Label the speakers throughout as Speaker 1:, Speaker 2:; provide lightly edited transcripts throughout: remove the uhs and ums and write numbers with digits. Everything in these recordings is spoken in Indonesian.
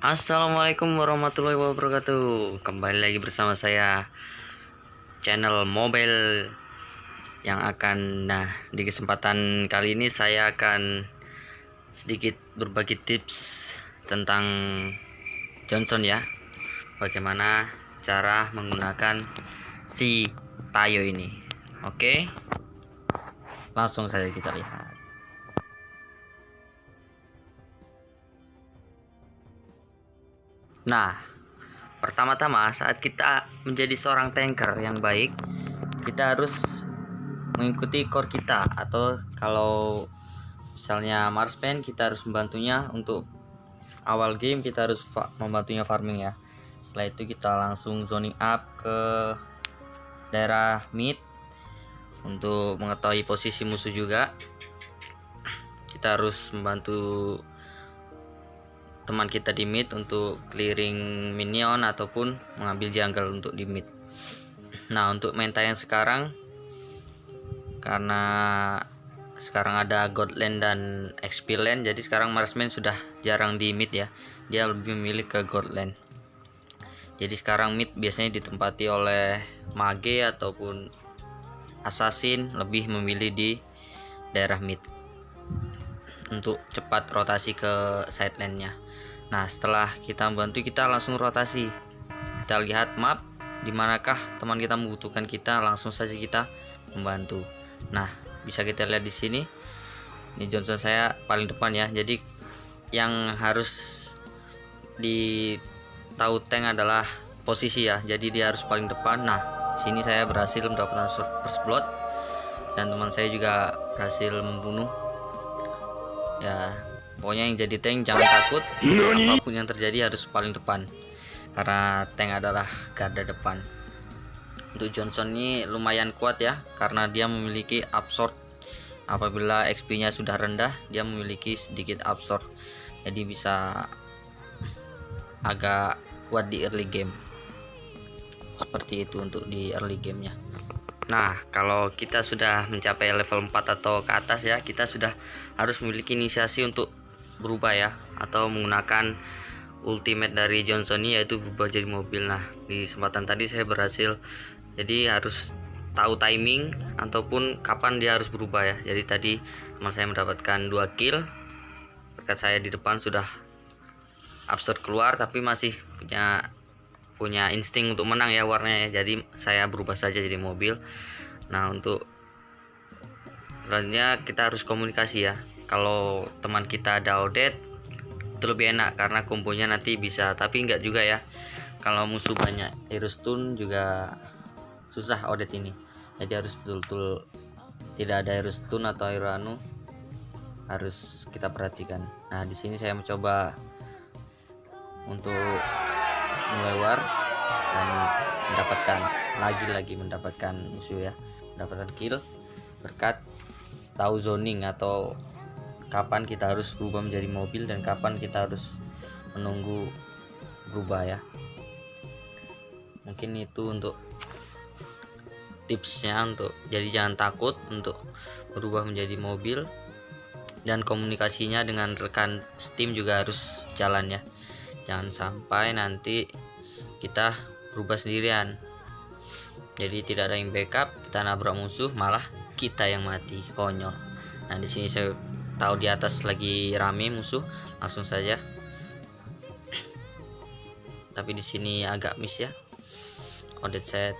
Speaker 1: Assalamualaikum warahmatullahi wabarakatuh. Kembali lagi bersama saya, channel mobile yang akan di kesempatan kali ini saya akan sedikit berbagi tips tentang Johnson ya. Bagaimana cara menggunakan si Tayo ini. Oke. Langsung saja kita lihat. Nah, pertama-tama saat kita menjadi seorang tanker yang baik, kita harus mengikuti core kita, atau kalau misalnya marksman kita harus membantunya untuk awal game, kita harus membantunya farming ya. Setelah itu kita langsung zoning up ke daerah mid untuk mengetahui posisi musuh juga. Kita harus membantu teman kita di mid untuk clearing minion ataupun mengambil jungle untuk di mid. Nah, untuk meta yang sekarang, karena sekarang ada God Lane dan XP Lane, jadi sekarang marksman sudah jarang di mid ya, dia lebih memilih ke God Lane. Jadi sekarang mid biasanya ditempati oleh mage ataupun assassin, lebih memilih di daerah mid untuk cepat rotasi ke side lane nya. Nah, setelah kita membantu, kita langsung rotasi. Kita lihat map dimanakah teman kita membutuhkan kita, langsung saja kita membantu. Nah, bisa kita lihat di sini. Ini Johnson saya paling depan ya. Jadi yang harus ditahu tank adalah posisi ya. Jadi dia harus paling depan. Nah, sini saya berhasil mendapatkan first blood dan teman saya juga berhasil membunuh. Ya, pokoknya yang jadi tank jangan takut, apapun yang terjadi harus paling depan, karena tank adalah garda depan. Untuk Johnson ini lumayan kuat ya, karena dia memiliki absorb. Apabila XP nya sudah rendah, dia memiliki sedikit absorb, jadi bisa agak kuat di early game. Seperti itu untuk di early gamenya. Nah, kalau kita sudah mencapai level 4 atau ke atas ya, kita sudah harus memiliki inisiasi untuk berubah ya, atau menggunakan ultimate dari Johnson ini, yaitu berubah jadi mobil. Nah, di kesempatan tadi saya berhasil, jadi harus tahu timing ataupun kapan dia harus berubah ya. Jadi tadi teman saya mendapatkan 2 kill, berkat saya di depan sudah absurd keluar, tapi masih punya insting untuk menang ya warnanya ya. Jadi saya berubah saja jadi mobil. Nah, untuk selanjutnya kita harus komunikasi ya. Kalau teman kita ada Odet itu lebih enak, karena kombonya nanti bisa, tapi enggak juga ya. Kalau musuh banyak hero stun juga susah Odet ini. Jadi harus betul-betul tidak ada hero stun atau hero anu, harus kita perhatikan. Nah, di sini saya mencoba untuk melewar dan mendapatkan musuh ya, mendapatkan kill berkat tahu zoning atau kapan kita harus berubah menjadi mobil dan kapan kita harus menunggu berubah ya. Mungkin itu untuk tipsnya, untuk jadi jangan takut untuk berubah menjadi mobil, dan komunikasinya dengan rekan Steam juga harus jalan ya. Jangan sampai nanti kita berubah sendirian, jadi tidak ada yang backup, kita nabrak musuh malah kita yang mati, konyol. Nah, di sini saya tahu di atas lagi rame musuh, langsung saja, tapi di sini agak miss ya, Odet set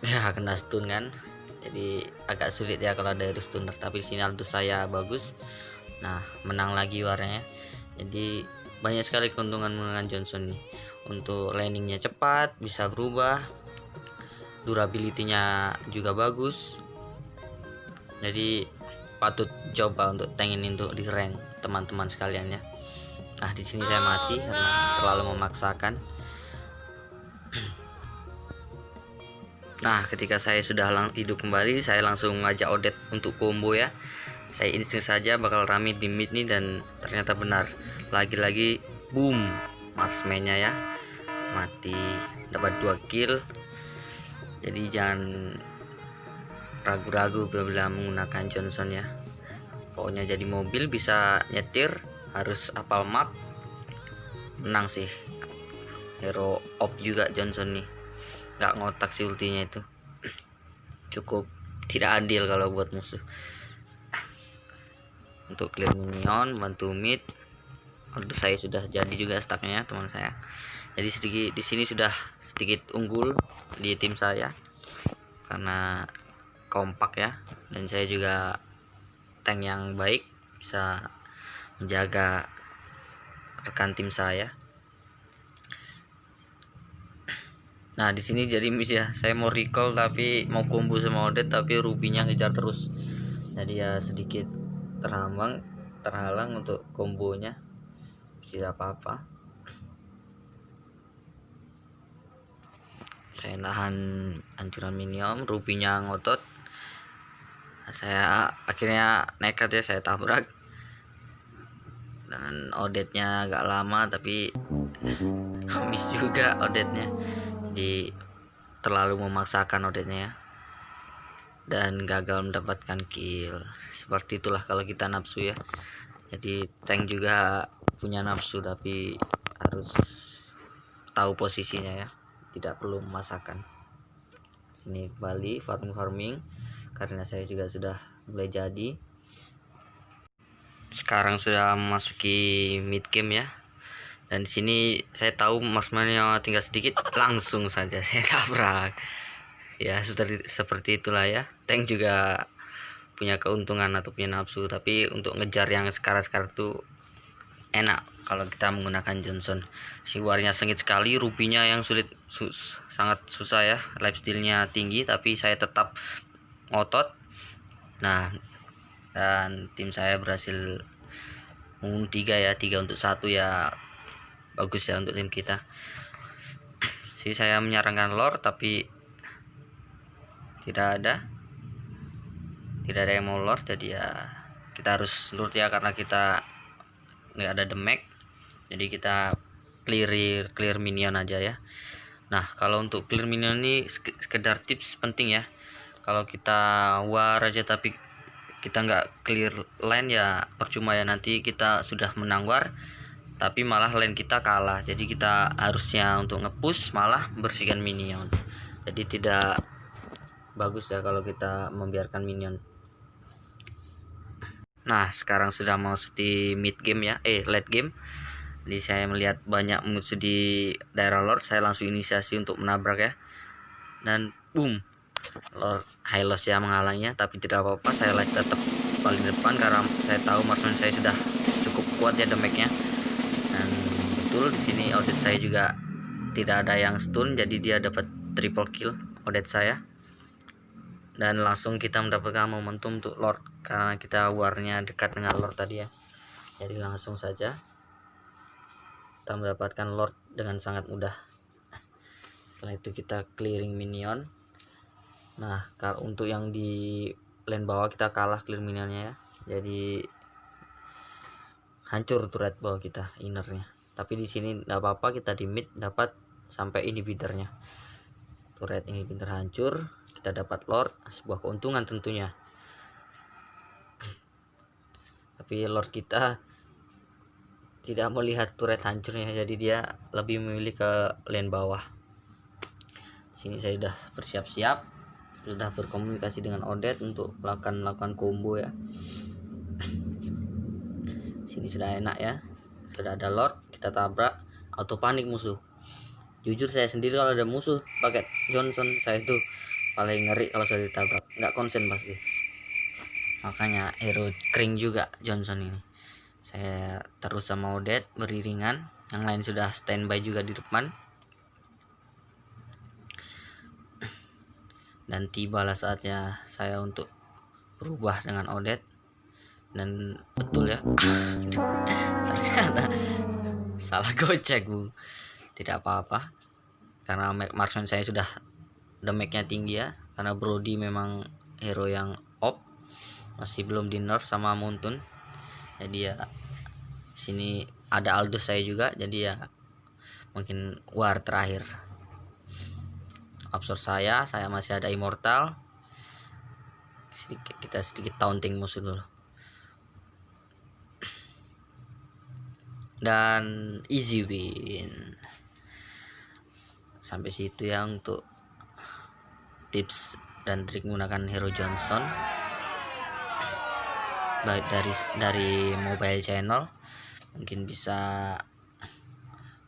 Speaker 1: ya kena stun kan, jadi agak sulit ya kalau ada stunner. Tapi di sini Aldous saya bagus. Nah, menang lagi warnanya. Jadi banyak sekali keuntungan menggunakan Johnson ini. Untuk landingnya cepat, bisa berubah, durability-nya juga bagus. Jadi patut coba untuk tank ini untuk di rank teman-teman sekalian ya. Nah, di sini saya mati karena terlalu memaksakan. Nah, ketika saya sudah hidup kembali, saya langsung mengajak Odet untuk combo ya. Saya insting saja bakal rame di mid nih, dan ternyata benar. Lagi-lagi boom, marksman-nya ya mati, dapat 2 kill. Jadi jangan ragu-ragu bila menggunakan Johnson ya. Pokoknya jadi mobil bisa nyetir, harus apal map, menang sih. Hero op juga Johnson nih, nggak ngotak sih ultinya itu. Cukup tidak adil kalau buat musuh. Untuk clear minion, bantu mid. Kalau saya sudah jadi juga stacknya teman saya. Jadi sedikit di sini sudah sedikit unggul di tim saya karena kompak ya, dan saya juga tank yang baik, bisa menjaga rekan tim saya. Nah di sini jadi miss ya, saya mau recall tapi mau combo sama Odette tapi Ruby-nya ngejar terus, jadi ya sedikit terhalang untuk kombonya. Tidak apa-apa, saya nahan ancuran minion, Ruby-nya ngotot. Saya akhirnya nekat ya, saya tabrak, dan Odette-nya agak lama tapi habis juga Odette-nya. Jadi terlalu memaksakan Odette-nya ya, dan gagal mendapatkan kill. Seperti itulah kalau kita nafsu ya. Jadi tank juga punya nafsu tapi harus tahu posisinya ya, tidak perlu memaksakan. Sini kembali farming karena saya juga sudah mulai jadi. Sekarang sudah memasuki mid game ya, dan di sini saya tahu marksman-nya tinggal sedikit, langsung saja saya tabrak ya. Seperti itulah ya, tank juga punya keuntungan atau punya nafsu, tapi untuk ngejar yang sekarang tuh enak kalau kita menggunakan Johnson. Si warnya sengit sekali, Ruby-nya yang sangat susah ya, lifesteal-nya tinggi, tapi saya tetap ngotot. Nah, dan tim saya berhasil membunuh 3 ya, 3 untuk 1 ya, bagus ya untuk tim kita. Sih saya menyarankan Lord tapi tidak ada yang mau Lord, jadi ya kita harus nurut ya karena kita nggak ada damage. Jadi kita clear minion aja ya. Nah kalau untuk clear minion ini sekedar tips penting ya. Kalau kita war aja tapi kita nggak clear lane ya percuma ya, nanti kita sudah menang war tapi malah lane kita kalah. Jadi kita harusnya untuk ngepush malah bersihkan minion. Jadi tidak bagus ya kalau kita membiarkan minion. Nah sekarang sudah masuk di mid game ya, late game. Jadi saya melihat banyak musuh di daerah Lord, saya langsung inisiasi untuk menabrak ya, dan boom, Lord Hylos ya menghalangnya, tapi tidak apa-apa, saya tetap paling depan karena saya tahu marksman saya sudah cukup kuat ya damage-nya. Dan betul di sini Odette saya juga tidak ada yang stun, jadi dia dapat triple kill Odette saya. Dan langsung kita mendapatkan momentum untuk Lord karena kita warnya dekat dengan Lord tadi ya. Jadi langsung saja kita mendapatkan Lord dengan sangat mudah. Setelah itu kita clearing minion. Nah kalau untuk yang di lane bawah kita kalah clear minionnya ya, jadi hancur turret bawah kita innernya. Tapi di sini tidak apa-apa, kita di mid dapat sampai inhibitornya. Turret inhibitor hancur, kita dapat Lord, sebuah keuntungan tentunya. Tapi Lord kita tidak melihat turret hancurnya, jadi dia lebih memilih ke lane bawah. Sini saya sudah bersiap-siap, sudah berkomunikasi dengan Odette untuk melakukan combo ya. Sini sudah enak ya, sudah ada Lord, kita tabrak, auto panik musuh. Jujur saya sendiri kalau ada musuh pakai Johnson saya itu paling ngeri kalau sudah ditabrak, nggak konsen pasti. Makanya hero kering juga Johnson ini. Saya terus sama Odette beriringan, yang lain sudah standby juga di depan. Dan tibalah saatnya saya untuk berubah dengan Odette. Dan betul ya, ternyata salah gocek bu. Tidak apa-apa karena marksman saya sudah damage-nya tinggi ya, karena Brody memang hero yang op, masih belum di nerf sama Muntun. Jadi ya sini ada Aldous saya juga, jadi ya mungkin war terakhir. Absorb saya masih ada immortal. Kita sedikit taunting musuh dulu. dan easy win. Sampai situ ya untuk tips dan trik menggunakan Hero Johnson baik dari mobile channel. Mungkin bisa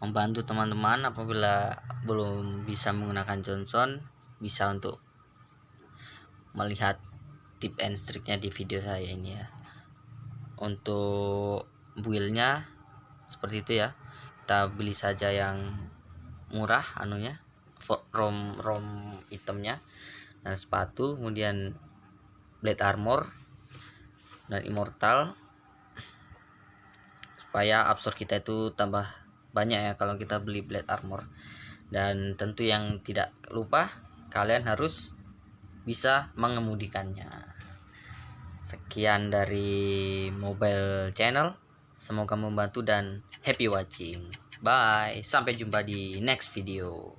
Speaker 1: membantu teman-teman apabila belum bisa menggunakan Johnson, bisa untuk melihat tip and triknya di video saya ini ya. Untuk buildnya seperti itu ya, kita beli saja yang murah anunya, rom itemnya dan sepatu, kemudian blade armor dan immortal, supaya absorb kita itu tambah banyak ya kalau kita beli blade armor. Dan tentu yang tidak lupa, kalian harus bisa mengemudikannya. Sekian dari mobile channel, semoga membantu dan happy watching. Bye, sampai jumpa di next video.